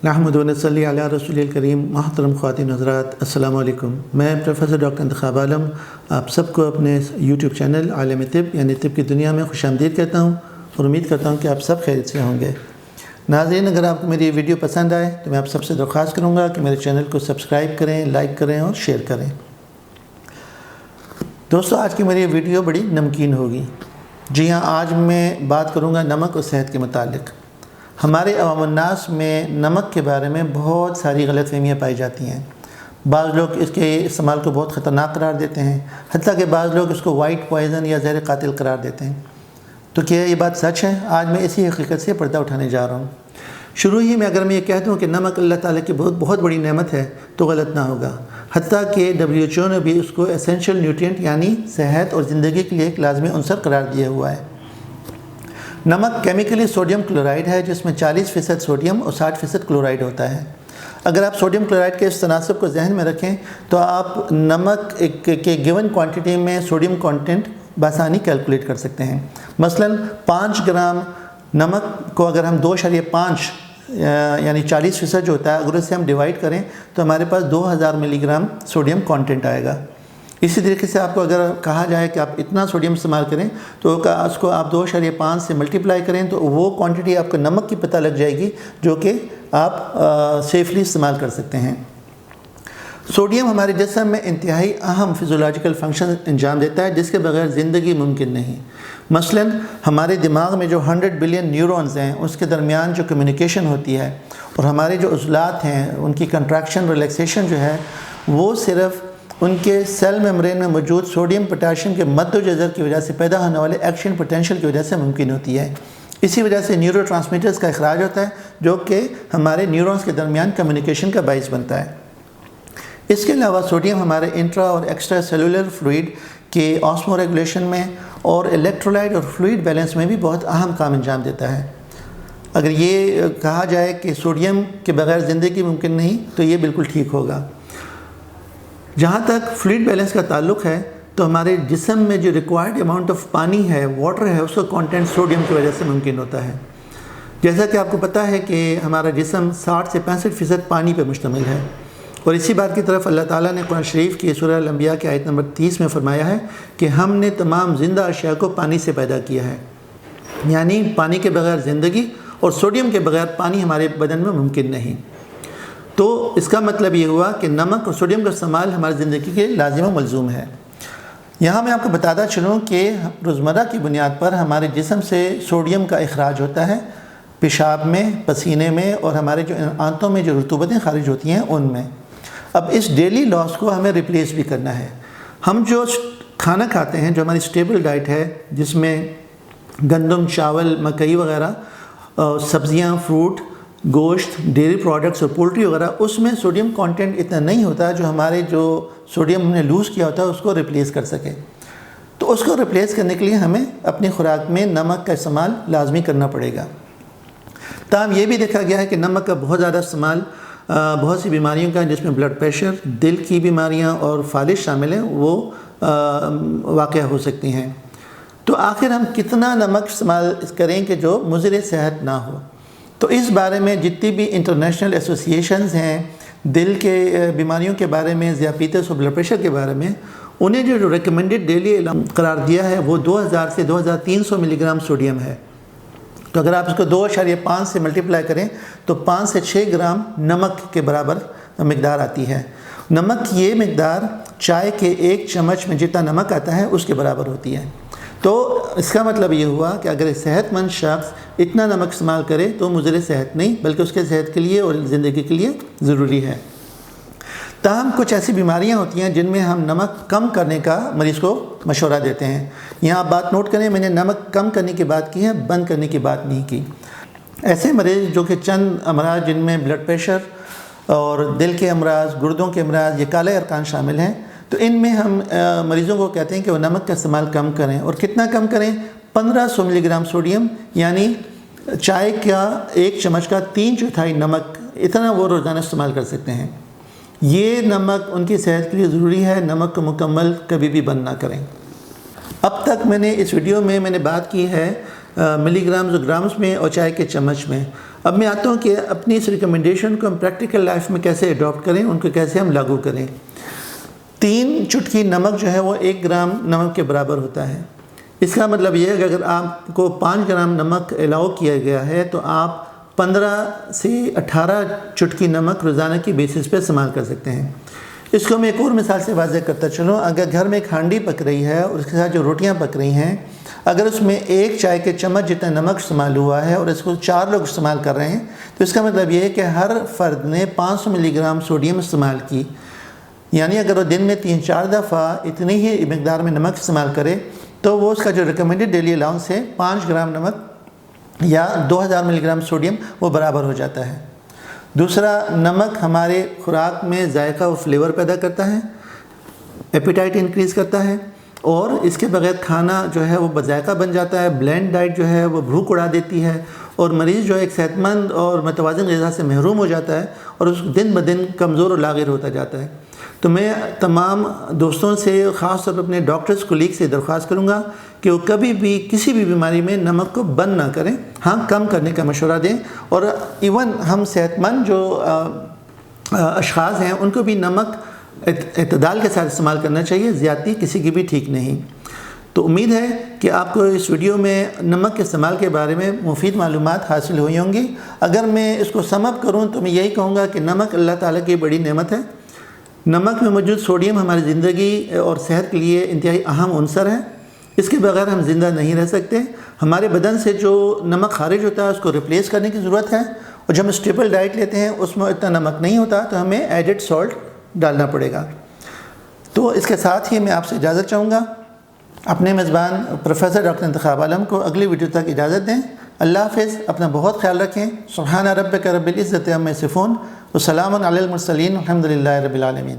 नहमदु व नसल्ली अला रसूलिल करीम। मोहतरम ख़वातीन हज़रात, अस्सलामु अलैकुम। मैं प्रोफेसर डॉक्टर इंतखाब आलम आप सबको अपने यूट्यूब चैनल आलम तिब यानी तिब की दुनिया में खुशामदीद कहता हूँ और उम्मीद करता हूँ कि आप सब खैरियत से होंगे। नाज़रीन, अगर आपको मेरी वीडियो पसंद आए तो मैं आप सबसे दरख्वास्त करूँगा कि मेरे चैनल को सब्सक्राइब करें, लाइक करें और शेयर करें। दोस्तों, आज की मेरी वीडियो बड़ी नमकीन होगी। जी हाँ, आज मैं बात करूँगा नमक और सेहत के मुतालिक। हमारे अवामुन्नास में नमक के बारे में बहुत सारी गलतफहमियाँ पाई जाती हैं। बाज़ लोग इसके इस्तेमाल को बहुत ख़तरनाक करार देते हैं, हत्ता कि बाज़ लोग इसको वाइट पॉइज़न या ज़हर कातिल करार देते हैं। तो क्या ये बात सच है? आज मैं इसी हकीकत से पर्दा उठाने जा रहा हूँ। शुरू ही में अगर मैं ये कह दूँ कि नमक अल्लाह ताला की बहुत बड़ी नेमत है तो गलत ना होगा। हत्ता कि WHO ने भी उसको एसेंशियल न्यूट्रिएंट यानी सेहत और ज़िंदगी के लिए एक लाजमी अंसर करार दिया हुआ है। नमक केमिकली सोडियम क्लोराइड है, जिसमें 40% सोडियम और 60% क्लोराइड होता है। अगर आप सोडियम क्लोराइड के इस तनासब को जहन में रखें तो आप नमक के गिवन क्वांटिटी में सोडियम कंटेंट बासानी कैलकुलेट कर सकते हैं। मसलन 5 ग्राम नमक को अगर हम 2.5 यानी 40% जो होता है, अगर उससे हम डिवाइड करें तो हमारे पास 2000 मिलीग्राम सोडियम कंटेंट आएगा। इसी तरीके से आपको अगर कहा जाए कि आप इतना सोडियम इस्तेमाल करें तो उसको आप 2.5 से मल्टीप्लाई करें तो वो क्वांटिटी आपको नमक की पता लग जाएगी जो कि आप सेफली इस्तेमाल कर सकते हैं। सोडियम हमारे जिस्म में इंतहाई अहम फिज़ियोलॉजिकल फंक्शन अंजाम देता है, जिसके बगैर ज़िंदगी मुमकिन नहीं। मसलन हमारे दिमाग में जो 100 बिलियन न्यूरॉन्स हैं उसके दरमियान जो कम्युनिकेशन होती है और हमारे जो उज़लात हैं उनकी कंट्रैक्शन रिलैक्सेशन जो है वो सिर्फ़ उनके सेल मेम्ब्रेन में मौजूद सोडियम पोटाशियम के मद्देनज़र की वजह से पैदा होने वाले एक्शन पोटेंशियल की वजह से मुमकिन होती है। इसी वजह से न्यूरोट्रांसमीटर्स का इखराज होता है जो कि हमारे न्यूरॉन्स के दरमियान कम्युनिकेशन का बाइस बनता है। इसके अलावा सोडियम हमारे इंट्रा और एक्स्ट्रा सेलुलर फ्लूइड के ऑस्मो रेगुलेशन में और इलेक्ट्रोलाइट और फ्लूइड बैलेंस में भी बहुत अहम काम अंजाम देता है। अगर ये कहा जाए कि सोडियम के बगैर ज़िंदगी मुमकिन नहीं तो ये बिल्कुल ठीक होगा। जहाँ तक फ्लूइड बैलेंस का ताल्लुक़ है तो हमारे जिस्म में जो रिक्वायर्ड अमाउंट ऑफ पानी है, वाटर है, उसका कंटेंट सोडियम की वजह से मुमकिन होता है। जैसा कि आपको पता है कि हमारा जिस्म 60 से 65% पानी पर मुश्तमिल है और इसी बात की तरफ अल्लाह ताला ने कुरान शरीफ की सूरह अल-अंबिया की आयत नंबर 30 में फरमाया है कि हमने तमाम ज़िंदा अशिया को पानी से पैदा किया है, यानी पानी के बगैर ज़िंदगी और सोडियम के बगैर पानी हमारे बदन में मुमकिन नहीं। तो इसका मतलब ये हुआ कि नमक और सोडियम का इस्तेमाल हमारी ज़िंदगी के लाजिम व मलज़ूम है। यहाँ मैं आपको बताता चलूँ कि रोज़मर्रा की बुनियाद पर हमारे जिस्म से सोडियम का इखराज होता है पेशाब में, पसीने में और हमारे जो आंतों में जो रतूबतें खारिज होती हैं उनमें। अब इस डेली लॉस को हमें रिप्लेस भी करना है। हम जो खाना खाते हैं, जो हमारी स्टेबल डाइट है जिसमें गंदम, चावल, मकई वगैरह, सब्ज़ियाँ, फ्रूट, गोश्त, डेयरी प्रोडक्ट्स और पोल्ट्री वगैरह, उसमें सोडियम कंटेंट इतना नहीं होता जो हमारे जो सोडियम हमने लूज़ किया होता है उसको रिप्लेस कर सके। तो उसको रिप्लेस करने के लिए हमें अपनी खुराक में नमक का इस्तेमाल लाजमी करना पड़ेगा। ताहम ये भी देखा गया है कि नमक का बहुत ज़्यादा इस्तेमाल बहुत सी बीमारियों का, जिसमें ब्लड प्रेशर, दिल की बीमारियाँ और फालिज शामिल हैं, वो वाक़या हो सकती हैं। तो आखिर हम कितना नमक इस्तेमाल करें कि जो मुज़र सेहत ना हो? तो इस बारे में जितनी भी इंटरनेशनल एसोसिएशंस हैं दिल के बीमारियों के बारे में, ज़ियापीतस और ब्लड प्रेशर के बारे में, उन्हें जो रिकमेंडेड डेली करार दिया है वो 2000 से 2300 मिलीग्राम सोडियम है। तो अगर आप इसको 2.5 से मल्टीप्लाई करें तो 5 से 6 ग्राम नमक के बराबर मकदार आती है। नमक की ये मकदार चाय के 1 चम्मच में जितना नमक आता है उसके बराबर होती है। तो इसका मतलब ये हुआ कि अगर सेहतमंद शख्स इतना नमक इस्तेमाल करे तो मुज़र सेहत नहीं बल्कि उसके सेहत के लिए और ज़िंदगी के लिए ज़रूरी है। ताहम कुछ ऐसी बीमारियां होती हैं जिनमें हम नमक कम करने का मरीज़ को मशवरा देते हैं। यहाँ आप बात नोट करें, मैंने नमक कम करने की बात की है, बंद करने की बात नहीं की। ऐसे मरीज़ जो कि चंद अमराज जिनमें ब्लड प्रेशर और दिल के अमराज, गुर्दों के अमराज, ये काले अरकान शामिल हैं, तो इनमें हम मरीज़ों को कहते हैं कि वो नमक का इस्तेमाल कम करें। और कितना कम करें? 1500 मिलीग्राम सोडियम, यानी चाय का 1 चम्मच का 3/4 नमक, इतना वो रोज़ाना इस्तेमाल कर सकते हैं। ये नमक उनकी सेहत के लिए ज़रूरी है। नमक को मुकम्मल कभी भी बंद ना करें। अब तक मैंने इस वीडियो में बात की है मिलीग्राम्स और ग्राम्स में और चाय के चम्मच में। اب میں آتا ہوں کہ اپنی اس ریکمنڈیشن کو ہم پریکٹیکل لائف میں کیسے اڈاپٹ کریں، ان کو کیسے ہم لاگو کریں۔ 3 چٹکی نمک جو ہے وہ 1 گرام نمک کے برابر ہوتا ہے۔ اس کا مطلب یہ ہے کہ اگر آپ کو 5 گرام نمک الاؤ کیا گیا ہے تو آپ 15 سے 18 چٹکی نمک روزانہ کی بیسس پہ استعمال کر سکتے ہیں۔ اس کو میں ایک اور مثال سے واضح کرتا چلوں، اگر گھر میں ایک ہانڈی پک رہی ہے اور اس کے ساتھ جو روٹیاں پک رہی ہیں، اگر اس میں 1 چائے کے چمچ جتنا نمک استعمال ہوا ہے اور اس کو 4 لوگ استعمال کر رہے ہیں تو اس کا مطلب یہ ہے کہ ہر فرد نے 500 ملی گرام سوڈیم استعمال کی، یعنی اگر وہ دن میں 3-4 دفعہ اتنی ہی مقدار میں نمک استعمال کرے تو وہ اس کا جو ریکمنڈڈ ڈیلی الاؤنس ہے 5 گرام نمک یا 2000 ملی گرام سوڈیم وہ برابر ہو جاتا ہے۔ دوسرا، نمک ہمارے خوراک میں ذائقہ و فلیور پیدا کرتا ہے، ایپیٹائٹ انکریز کرتا ہے، اور اس کے بغیر کھانا جو ہے وہ بذائقہ بن جاتا ہے۔ بلینڈ ڈائٹ جو ہے وہ بھوک اڑا دیتی ہے اور مریض جو ہے ایک صحت مند اور متوازن غذا سے محروم ہو جاتا ہے اور اس دن بدن کمزور اور لاغر ہوتا جاتا ہے۔ تو میں تمام دوستوں سے، خاص طور پر اپنے ڈاکٹرز کولیگ سے درخواست کروں گا کہ وہ کبھی بھی کسی بھی بیماری میں نمک کو بند نہ کریں، ہاں کم کرنے کا مشورہ دیں، اور ایون ہم صحت مند جو اشخاص ہیں ان کو بھی نمک اعتدال کے ساتھ استعمال کرنا چاہیے، زیادتی کسی کی بھی ٹھیک نہیں۔ تو امید ہے کہ آپ کو اس ویڈیو میں نمک کے استعمال کے بارے میں مفید معلومات حاصل ہوئی ہوں گی۔ اگر میں اس کو سم اپ کروں تو میں یہی کہوں گا کہ نمک اللہ تعالیٰ کی بڑی نعمت ہے۔ نمک میں موجود سوڈیم ہماری زندگی اور صحت کے لیے انتہائی اہم عنصر ہے، اس کے بغیر ہم زندہ نہیں رہ سکتے۔ ہمارے بدن سے جو نمک خارج ہوتا ہے اس کو ریپلیس کرنے کی ضرورت ہے، اور جب ہم اسٹیپل ڈائٹ لیتے ہیں اس میں اتنا نمک نہیں ہوتا تو ہمیں ایڈڈ سالٹ ڈالنا پڑے گا۔ تو اس کے ساتھ ہی میں آپ سے اجازت چاہوں گا، اپنے میزبان پروفیسر ڈاکٹر انتخاب عالم کو اگلی ویڈیو تک اجازت دیں۔ اللہ حافظ، اپنا بہت خیال رکھیں۔ سبحان ربک رب العزت عما یصفون، وسلام علی المرسلین، الحمد للہ رب العالمین۔